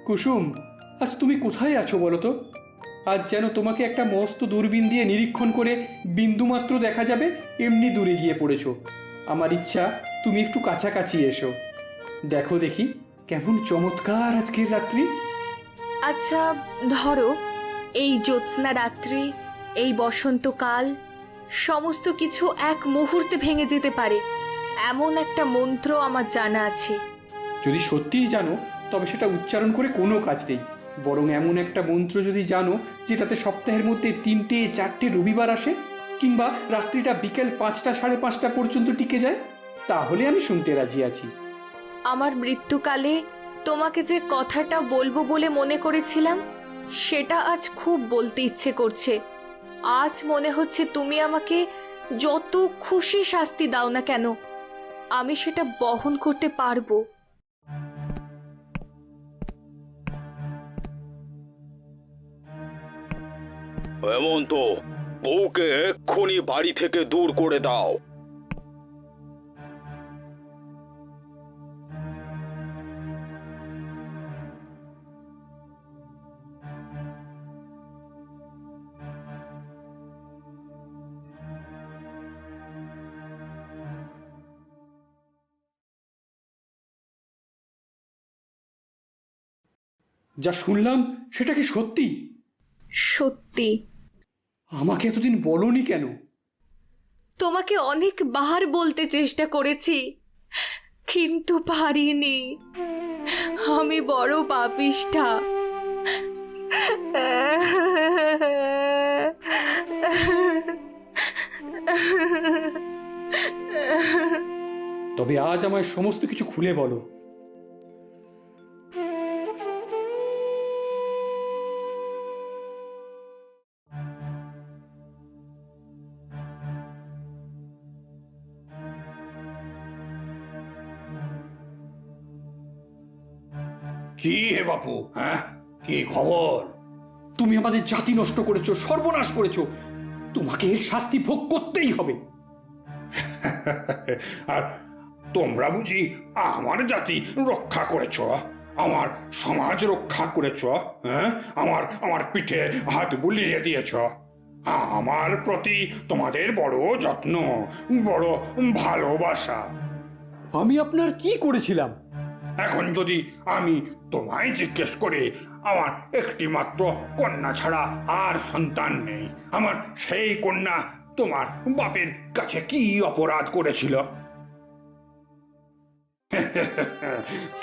কুসুম, আজ তুমি কোথায় আছো বলো তো? আজ যেন তোমাকে একটা মস্ত দূরবীন দিয়ে নিরীক্ষণ করে বিন্দুমাত্র দেখা যাবে এমনি দূরে গিয়ে পড়েছো। আমার ইচ্ছা তুমি একটু কাছাকাছি এসো। দেখো দেখি কেমন চমৎকার আজকের রাত্রি। আচ্ছা, ধরো এই জ্যোৎস্না রাত্রি, এই বসন্তকাল, সমস্ত কিছু এক মুহূর্তে ভেঙে যেতে পারে এমন একটা মন্ত্র আমার জানা আছে। যদি সত্যিই জানো তবে সেটা উচ্চারণ করে কোনো কাজ নেই, বরং এমন একটা মন্ত্র যদি জানো যেটাতে সপ্তাহের মধ্যে 3-4টে রবিবার আসে, কিংবা রাত্রিটা বিকেল 5টা-5:30 পর্যন্ত টিকে যায়, তাহলে আমি শুনতে রাজি আছি। আমার মৃত্যুকালে তোমাকে যে কথাটা বলবো বলে মনে করেছিলাম, সেটা আজ খুব বলতে ইচ্ছে করছে। আজ মনে হচ্ছে তুমি আমাকে যত খুশি শাস্তি দাও না কেন, আমি সেটা বহন করতে পারবো। হেমন্ত, বউকে এক্ষুনি বাড়ি থেকে দূর করে দাও। যা শুনলাম সেটা কি সত্যি? সত্যি। আমাকে এতদিন বলনি কেন? তোমাকে অনেকবার বলতে চেষ্টা করেছি, কিন্তু পারিনি। আমি বড় পাপিষ্ঠা। তবে আজ আমায় সমস্ত কিছু খুলে বলো। কি হে বাপু, হ্যাঁ কি খবর? তুমি আমাদের জাতি নষ্ট করেছো, সর্বনাশ করেছো, তোমাকে এর শাস্তি ভোগ করতেই হবে। আর তোমরা বুঝি আমার জাতি রক্ষা করেছ, আমার সমাজ রক্ষা করেছ? হ্যাঁ, আমার আমার পিঠে হাত বুলিয়ে দিয়েছ। আমার প্রতি তোমাদের বড় যত্ন, বড় ভালোবাসা। আমি আপনার কি করেছিলাম? এখন যদি আমি তোমায় জিজ্ঞেস করি, আমার একটি মাত্র কন্যা ছাড়া আর সন্তান নেই, আমার সেই কন্যা তোমার বাপের কাছে কি অপরাধ করেছিল?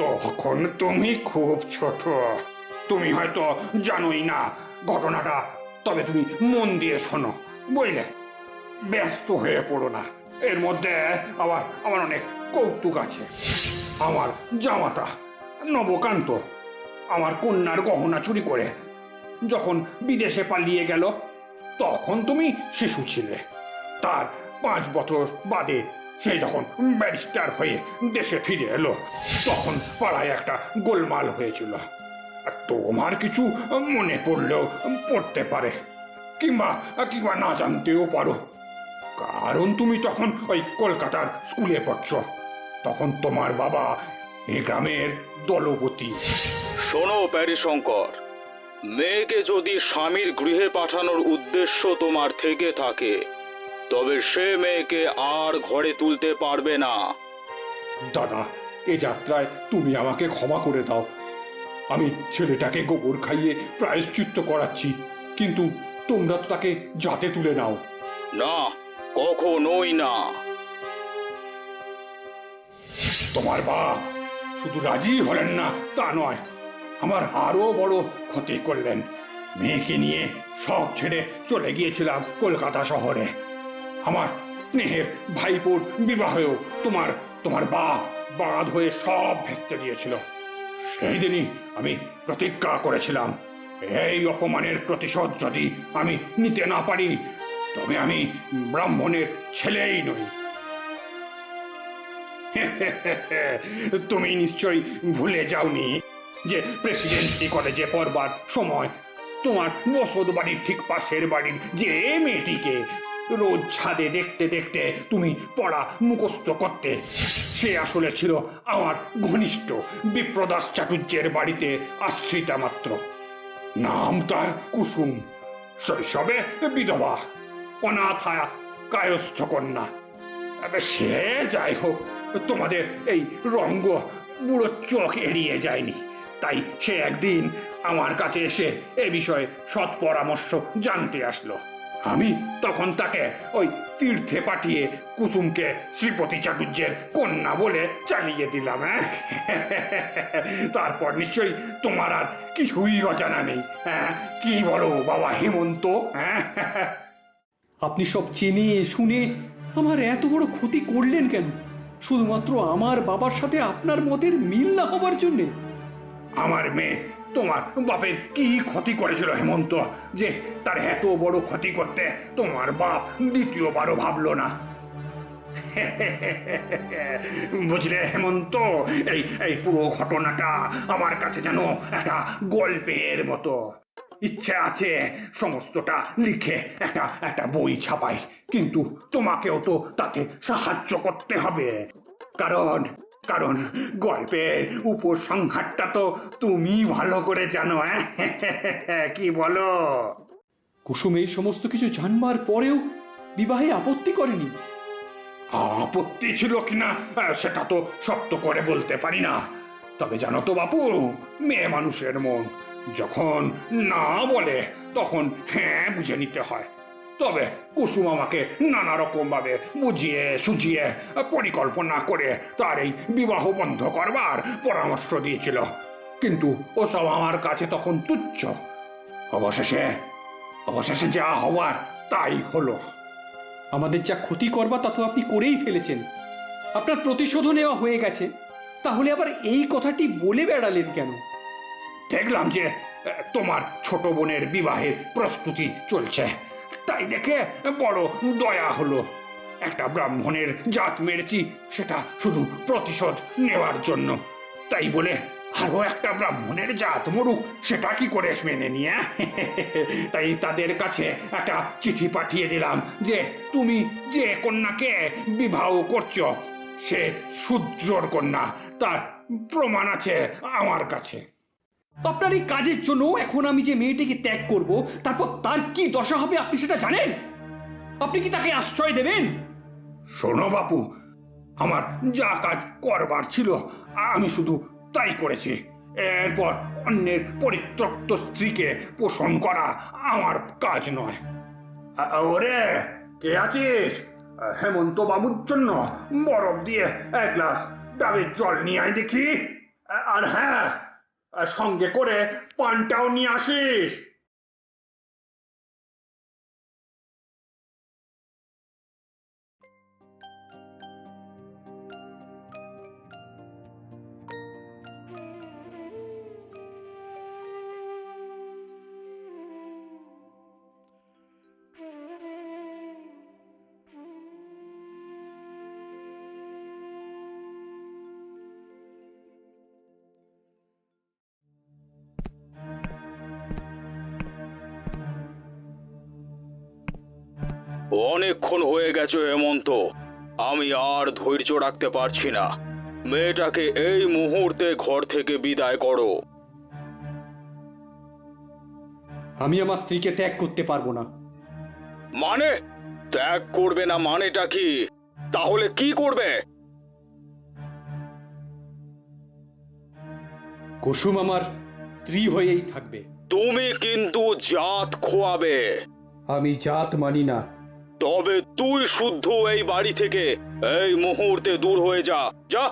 তখন তুমি খুব ছোট, তুমি হয়তো জানোই না ঘটনাটা। তবে তুমি মন দিয়ে শোনো, বুঝলে? ব্যস্ত হয়ে পড়ো না, এর মধ্যে আবার আমার অনেক কৌতুক আছে। আমার জামাতা নবকান্ত আমার কন্যার গহনা চুরি করে যখন বিদেশে পালিয়ে গেল, তখন তুমি শিশু ছিলে। তার 5 বছর বাদে সে যখন ব্যারিস্টার হয়ে দেশে ফিরে এলো, তখন পাড়ায় একটা গোলমাল হয়েছিল। আর তোমার কিছু মনে পড়লেও পড়তে পারে, কিংবা কিংবা না জানতেও পারো, কারণ তুমি তখন ওই কলকাতার স্কুলে পড়ছ। তখন তোমার বাবা এই গ্রামের দলপতি। শোনো প্যারিশঙ্কর, মেয়েকে যদি স্বামীর গৃহে পাঠানোর উদ্দেশ্য তোমার থেকে থাকে, তবে সে মেয়েকে আর ঘরে তুলতে পারবে না। দাদা, এ যাত্রায় তুমি আমাকে ক্ষমা করে দাও। আমি ছেলেটাকে গোবর খাইয়ে প্রায়শ্চিত্ত করাচ্ছি, কিন্তু তোমরা তো তাকে জাতে তুলে নাও। না, কখনোই না। তোমার বাপ শুধু রাজি হলেন না তা নয়, আমার আরো বড় ক্ষতি করলেন। মেয়েকে নিয়ে সব ছেড়ে চলে গিয়েছিলাম কলকাতা শহরে। আমার স্নেহের ভাইপোর বিবাহেও তোমার তোমার বাপ বাদ হয়ে সব ভেস্তে দিয়েছিল। সেই দিনই আমি প্রতিজ্ঞা করেছিলাম, এই অপমানের প্রতিশোধ যদি আমি নিতে না পারি, তবে আমি ব্রাহ্মণের ছেলেই নই। তুমি নিশ্চয়ই ভুলে যাওনি যে প্রেসিডেন্সি কলেজে পড়বার সময় তোমার বসত বাড়ির ঠিক পাশের বাড়ির যে মেয়েটিকে রোজ ছাদে দেখতে দেখতে তুমি পড়া মুখস্থ করতে। সে আসলে ছিল আমার ঘনিষ্ঠ বিপ্রদাস চাটুর্যের বাড়িতে আশ্রিতা মাত্র। নাম তার কুসুম, শৈশবে বিধবা, অনাথা কায়স্থ কন্যা। সে যাই হোক, তোমাদের এই রঙ্গ বুড়ো চোখ এড়িয়ে যায়নি। তাই সে একদিন আমার কাছে এসে এ বিষয়ে সৎ পরামর্শ জানতে আসলো। আমি তখন তাকে ওই তীর্থে পাঠিয়ে কুসুমকে শ্রীপতি চাটুর্যের কন্যা বলে চালিয়ে দিলাম। তারপর নিশ্চয়ই তোমার আর কিছুই অজানা নেই। কি বলো বাবা হেমন্ত? আপনি সব জেনে শুনে আমার এত বড় ক্ষতি করলেন কেন? শুধুমাত্র আমার বাবার সাথে আপনার মতের মিল না হবার জন্যে? আমার মেয়ে তোমার বাপের কি ক্ষতি করেছিল হেমন্ত, যে তার এত বড় ক্ষতি করতে তোমার বাপ দ্বিতীয়বারও ভাবলো না? বুঝলে হেমন্ত, এই এই পুরো ঘটনাটা আমার কাছে যেন একটা গল্পের মতো। ইচ্ছে আছে সমস্তটা লিখে একটা একটা বই ছাপাই, কিন্তু তোমাকেও তো তাতে সাহায্য করতে হবে। কারণ কারণ গল্পের উপসংহারটা তো তুমি ভালো করে জানো। কি বলো? কুসুম এই সমস্ত কিছু জানবার পরেও বিবাহে আপত্তি করেনি? আপত্তি ছিল কিনা সেটা তো শক্ত করে বলতে পারি না। তবে জানো তো বাপু, মেয়ে মানুষের মন যখন না বলে তখন হ্যাঁ বুঝে নিতে হয়। তবে কুসুম আমাকে নানা রকম ভাবে বুঝিয়ে সুঝিয়ে পরিকল্পনা করে তার এই বিবাহ বন্ধ করবার পরামর্শ দিয়েছিল, কিন্তু ওসব আমার কাছে তখন তুচ্ছ। অবশেষে অবশেষে যা হওয়ার তাই হলো। আমাদের যা ক্ষতি করবা তা তো আপনি করেই ফেলেছেন। আপনার প্রতিশোধও নেওয়া হয়ে গেছে, তাহলে আবার এই কথাটি বলে বেড়ালেন কেন? দেখলাম যে তোমার ছোট বোনের বিবাহের প্রস্তুতি চলছে, তাই দেখে বড় দয়া হলো। একটা ব্রাহ্মণের জাত মেরেছি, সেটা শুধু প্রতিশোধ নেওয়ার জন্য। তাই বলে আরো একটা ব্রাহ্মণের জাত মরুক, সেটা কি করে মেনে নিয়ে? তাই তাদের কাছে একটা চিঠি পাঠিয়ে দিলাম যে তুমি যে কন্যাকে বিবাহ করছো সে শূদ্রর কন্যা, তার প্রমাণ আছে আমার কাছে। আপনার এই কাজের জন্য এখন আমি যে মেয়েটিকে ত্যাগ করব, তারপর তার কি দশা হবে আপনি সেটা জানেন? আপনি কি তাকে আশ্রয় দেবেন? শোনো বাপু, আমার যা কাজ করবার ছিল আমি শুধু তাই করেছি। এরপর অন্যের পরিত্যক্ত স্ত্রীকে পোষণ করা আমার কাজ নয়। ওরে, কে আছিস? হেমন্ত বাবুর জন্য বরফ দিয়ে এক গ্লাস ডাবের জল নিয়ে আয় দেখি। আর হ্যাঁ, সঙ্গে করে পানটাও নিয়ে আসিস। অনেকক্ষণ হয়ে গেছে হেমন্ত, আমি আর ধৈর্য রাখতে পারছি না। মেয়েটাকে এই মুহূর্তে ঘর থেকে বিদায় করো। আমি আমার স্ত্রীকে ত্যাগ করতে পারবো না। মানে? ত্যাগ করবে না মানেটা কি? তাহলে কি করবে? কুসুম আমার স্ত্রী হয়েই থাকবে। তুমি কিন্তু জাত খোয়াবে। আমি জাত মানি না। তবে তুই শুদ্ধ এই বাড়ি থেকে এই মুহূর্তে দূর হয়ে যা। যা।